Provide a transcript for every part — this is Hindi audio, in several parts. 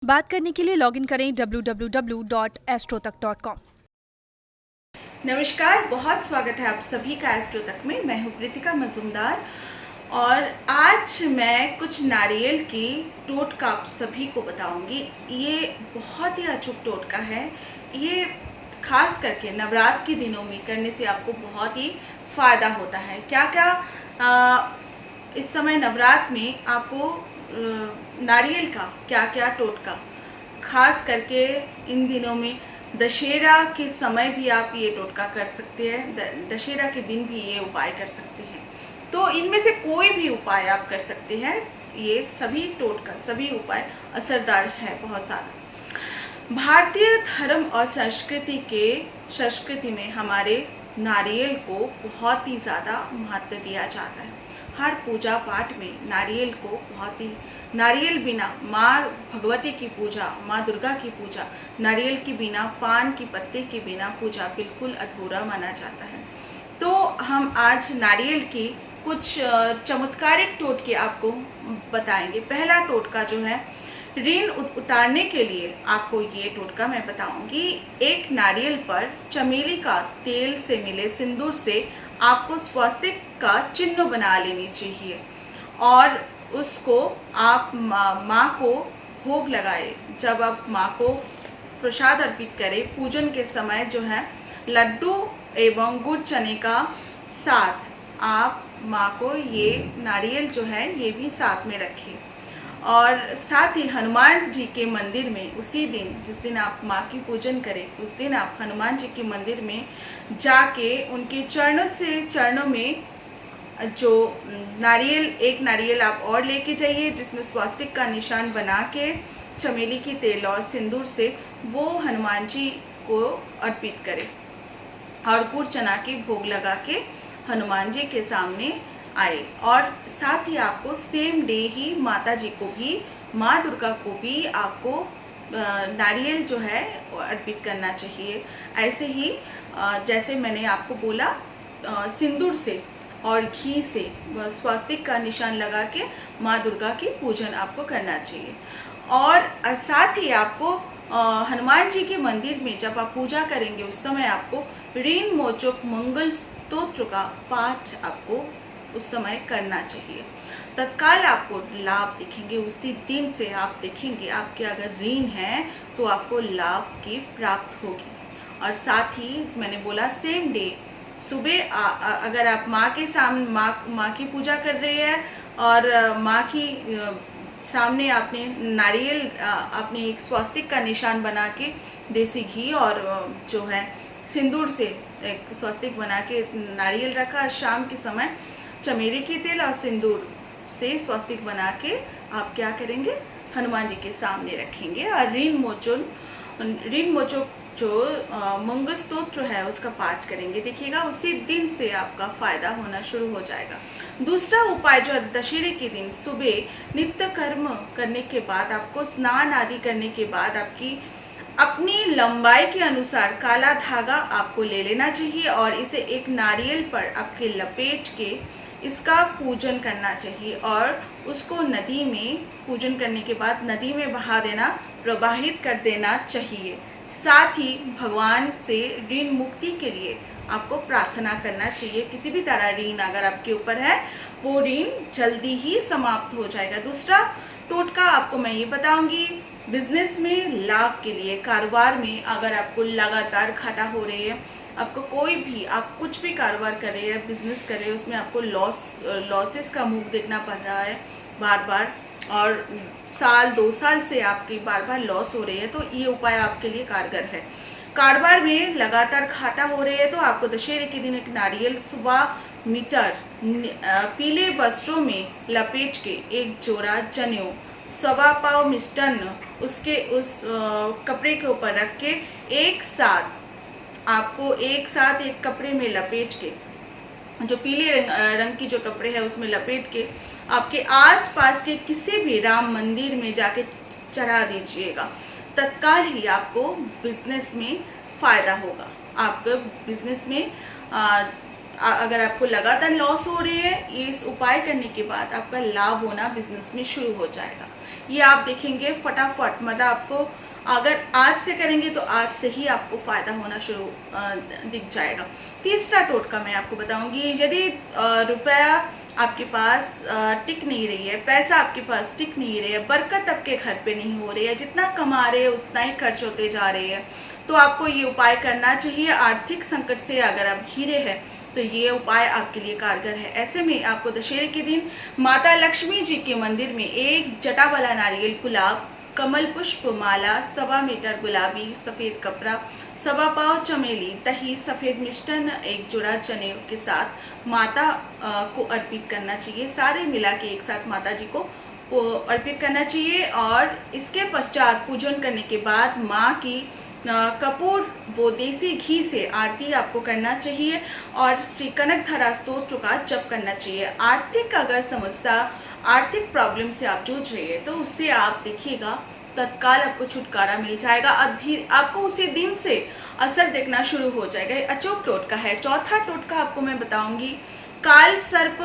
बात करने के लिए लॉगिन करें www.astrotak.com। नमस्कार, बहुत स्वागत है आप सभी का एस्ट्रो तक में। मैं हूँ कृतिका मजूमदार और आज मैं कुछ नारियल की टोटका आप सभी को बताऊंगी। ये बहुत ही अचूक टोटका है। ये खास करके नवरात्र के दिनों में करने से आपको बहुत ही फायदा होता है। क्या क्या इस समय नवरात्र में आपको नारियल का क्या क्या टोटका, खास करके इन दिनों में दशहरा के समय भी आप ये टोटका कर सकते हैं। दशहरा के दिन भी ये उपाय कर सकते हैं। तो इनमें से कोई भी उपाय आप कर सकते हैं। ये सभी टोटका, सभी उपाय असरदार है बहुत ज़्यादा। भारतीय धर्म और संस्कृति में हमारे नारियल को बहुत ही ज़्यादा महत्व दिया जाता है। हर पूजा पाठ में नारियल को बहुत ही, नारियल बिना माँ भगवती की पूजा, माँ दुर्गा की पूजा, नारियल के बिना, पान की पत्ते के बिना पूजा बिल्कुल अधूरा माना जाता है। तो हम आज नारियल की कुछ चमत्कारिक टोटके आपको बताएंगे। पहला टोटका जो है, ऋण उतारने के लिए आपको ये टोटका मैं बताऊंगी। एक नारियल पर चमेली का तेल से मिले सिंदूर से आपको स्वास्तिक का चिन्ह बना लेनी चाहिए और उसको आप माँ को भोग लगाए। जब आप माँ को प्रसाद अर्पित करें, पूजन के समय जो है लड्डू एवं गुड़ चने का साथ आप माँ को ये नारियल जो है ये भी साथ में रखें। और साथ ही हनुमान जी के मंदिर में उसी दिन, जिस दिन आप माँ की पूजन करें, उस दिन आप हनुमान जी के मंदिर में जाके उनके चरणों में जो नारियल, एक नारियल आप और लेके जाइए जिसमें स्वास्तिक का निशान बना के चमेली की तेल और सिंदूर से वो हनुमान जी को अर्पित करें और गुड़ चना के भोग लगा के हनुमान जी के सामने आए। और साथ ही आपको सेम डे ही माता जी को भी, माँ दुर्गा को भी आपको नारियल जो है अर्पित करना चाहिए। ऐसे ही जैसे मैंने आपको बोला, सिंदूर से और घी से स्वास्तिक का निशान लगा के माँ दुर्गा की पूजन आपको करना चाहिए। और साथ ही आपको हनुमान जी के मंदिर में जब आप पूजा करेंगे उस समय आपको ऋण मोचक मंगल स्तोत्र का पाठ आपको उस समय करना चाहिए। तत्काल आपको लाभ दिखेंगे। उसी दिन से आप देखेंगे आपके अगर ऋण है तो आपको लाभ की प्राप्त होगी। और साथ ही मैंने बोला सेम डे सुबह अगर आप माँ के सामने माँ की पूजा कर रही है और माँ की सामने आपने नारियल, आपने एक स्वास्तिक का निशान बना के देसी घी और जो है सिंदूर से एक स्वास्तिक बना के नारियल रखा। शाम के समय चमेली की तेल और सिंदूर से स्वास्तिक बना के आप क्या करेंगे, हनुमान जी के सामने रखेंगे और ऋण मोचक जो मंगल स्तोत्र है उसका पाठ करेंगे। देखिएगा उसी दिन से आपका फायदा होना शुरू हो जाएगा। दूसरा उपाय जो है, दशहरे के दिन सुबह नित्य कर्म करने के बाद, आपको स्नान आदि करने के बाद आपकी अपनी लंबाई के अनुसार काला धागा आपको ले लेना चाहिए और इसे एक नारियल पर आपके लपेट के इसका पूजन करना चाहिए और उसको नदी में, पूजन करने के बाद नदी में बहा देना, प्रवाहित कर देना चाहिए। साथ ही भगवान से ऋण मुक्ति के लिए आपको प्रार्थना करना चाहिए। किसी भी तरह ऋण अगर आपके ऊपर है वो ऋण जल्दी ही समाप्त हो जाएगा। दूसरा टोटका आपको मैं ये बताऊंगी, बिजनेस में लाभ के लिए, कारोबार में अगर आपको लगातार घाटा हो रही है, आपको कोई भी, आप कुछ भी कारोबार कर रहे हैं, बिजनेस कर रहे हैं, उसमें आपको लॉसेस का मुख देखना पड़ रहा है बार बार और साल 2 साल से आपकी बार बार लॉस हो रही है, तो ये उपाय आपके लिए कारगर है। कारोबार में लगातार घाटा हो रहे हैं तो आपको दशहरे के दिन एक नारियल 1.25 मीटर पीले वस्त्रों में लपेट के एक जोड़ा जनेऊ, 1.25 पाव मिष्टान्न उसके उस कपड़े के ऊपर रख के एक साथ एक कपड़े में लपेट के, जो पीले रंग की जो कपड़े है उसमें लपेट के आपके आसपास के किसी भी राम मंदिर में जाके चढ़ा दीजिएगा। तत्काल ही आपको बिजनेस में फायदा होगा। आपको बिजनेस में अगर आपको लगातार लॉस हो रही है, ये इस उपाय करने के बाद आपका लाभ होना बिजनेस में शुरू हो जाएगा। ये आप देखेंगे फटाफट, मतलब आपको अगर आज से करेंगे तो आज से ही आपको फायदा होना शुरू दिख जाएगा। तीसरा टोटका मैं आपको बताऊंगी, यदि रुपया आपके पास टिक नहीं रही है, पैसा आपके पास टिक नहीं रही है, बरकत आपके घर पे नहीं हो रही है, जितना कमा रहे हैं उतना ही खर्च होते जा रहे हैं, तो आपको ये उपाय करना चाहिए। आर्थिक संकट से अगर आप घिरे हैं तो ये उपाय आपके लिए कारगर है। ऐसे में आपको दशहरे के दिन माता लक्ष्मी जी के मंदिर में एक जटा वाला नारियल, गुलाब, कमल पुष्प माला, 1.25 मीटर गुलाबी सफ़ेद कपड़ा, 1.25 पाव चमेली, दही, सफ़ेद मिष्टान, एक जोड़ा चने के साथ माता को अर्पित करना चाहिए। सारे मिला के एक साथ माता जी को अर्पित करना चाहिए। और इसके पश्चात पूजन करने के बाद माँ की कपूर वो देसी घी से आरती आपको करना चाहिए और श्री कनकधारा स्तोत्र का जप करना चाहिए। आर्थिक अगर समस्या, आर्थिक प्रॉब्लम से आप जूझ रहे हैं तो उससे आप देखिएगा तत्काल आपको छुटकारा मिल जाएगा। आपको उसी दिन से असर देखना शुरू हो जाएगा। ये अचूक टोटका है। चौथा टोटका आपको मैं बताऊंगी, काल सर्प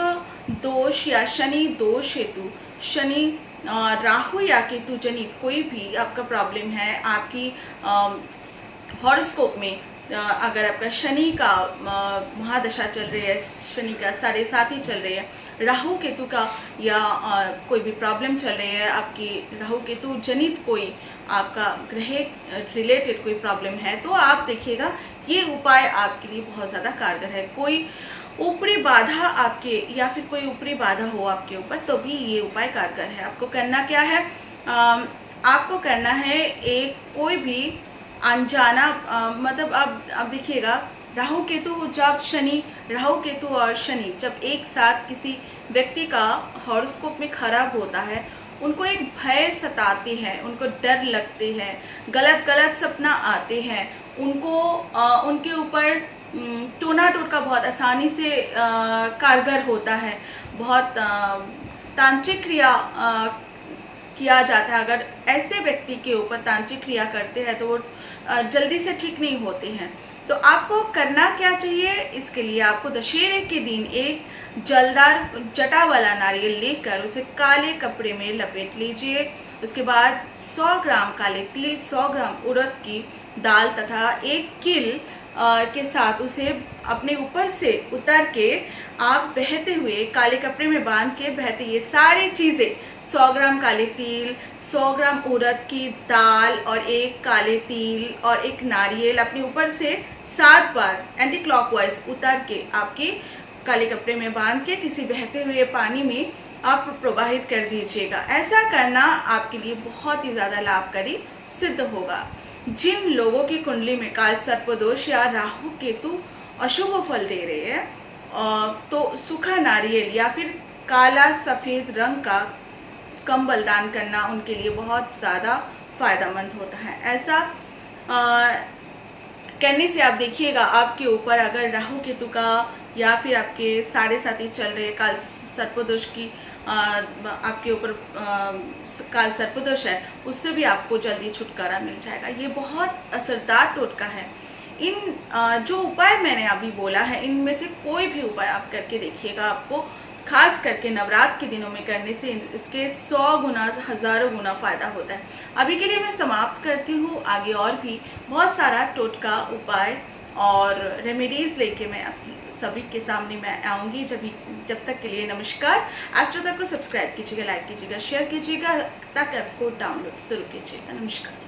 दोष या शनि दोष हेतु, शनि राहु या केतु जनित कोई भी आपका प्रॉब्लम है, आपकी हॉरोस्कोप में अगर आपका शनि का महादशा चल रही है, शनि का 7.5 चल रही है, राहु केतु का या कोई भी प्रॉब्लम चल रही है, आपकी राहु केतु जनित कोई आपका ग्रह रिलेटेड कोई प्रॉब्लम है, तो आप देखिएगा ये उपाय आपके लिए बहुत ज़्यादा कारगर है। कोई ऊपरी बाधा आपके या फिर कोई ऊपरी बाधा हो आपके ऊपर तो भी ये उपाय कारगर है। आपको करना क्या है, आपको करना है एक कोई भी अनजाना मतलब आप देखिएगा राहु केतु जब शनि, राहु केतु और शनि जब एक साथ किसी व्यक्ति का हॉरोस्कोप में खराब होता है, उनको एक भय सताते हैं, उनको डर लगते हैं, गलत गलत सपना आते हैं, उनको उनके ऊपर टोना टोटका बहुत आसानी से कारगर होता है, बहुत तांत्रिक क्रिया किया जाता है। अगर ऐसे व्यक्ति के ऊपर तांत्रिक क्रिया करते हैं तो वो जल्दी से ठीक नहीं होते हैं। तो आपको करना क्या चाहिए, इसके लिए आपको दशहरे के दिन एक जलदार जटा वाला नारियल लेकर उसे काले कपड़े में लपेट लीजिए। उसके बाद 100 ग्राम काले तिल, 100 ग्राम उड़द की दाल तथा 1 किल के साथ उसे अपने ऊपर से उतार के आप बहते हुए काले कपड़े में बांध के बहते, ये सारी चीज़ें 100 ग्राम काले तिल, 100 ग्राम उड़द की दाल और 1 काले तिल और 1 नारियल अपने ऊपर से 7 बार एंटी क्लॉकवाइज उतार के आपके काले कपड़े में बांध के किसी बहते हुए पानी में आप प्रवाहित कर दीजिएगा। ऐसा करना आपके लिए बहुत ही ज़्यादा लाभकारी सिद्ध होगा। जिन लोगों की कुंडली में काल सर्पदोष या राहु केतु अशुभ फल दे रहे हैं तो सूखा नारियल या फिर काला सफ़ेद रंग का कंबल दान करना उनके लिए बहुत ज़्यादा फायदेमंद होता है। ऐसा करने से आप देखिएगा आपके ऊपर अगर राहु केतु का या फिर आपके 7.5 चल रहे काल सर्पदोष की आपके ऊपर काल सर्पदोष है, उससे भी आपको जल्दी छुटकारा मिल जाएगा। ये बहुत असरदार टोटका है। इन जो उपाय मैंने अभी बोला है, इनमें से कोई भी उपाय आप करके देखिएगा, आपको खास करके नवरात्र के दिनों में करने से इसके 100 गुना, हज़ारों गुना फ़ायदा होता है। अभी के लिए मैं समाप्त करती हूँ। आगे और भी बहुत सारा टोटका, उपाय और रेमेडीज़ लेके मैं सभी के सामने मैं आऊँगी। जब तक के लिए नमस्कार। एस्ट्रो तक को सब्सक्राइब कीजिएगा, लाइक कीजिएगा, शेयर कीजिएगा ताकि आपको डाउनलोड शुरू कीजिएगा। नमस्कार।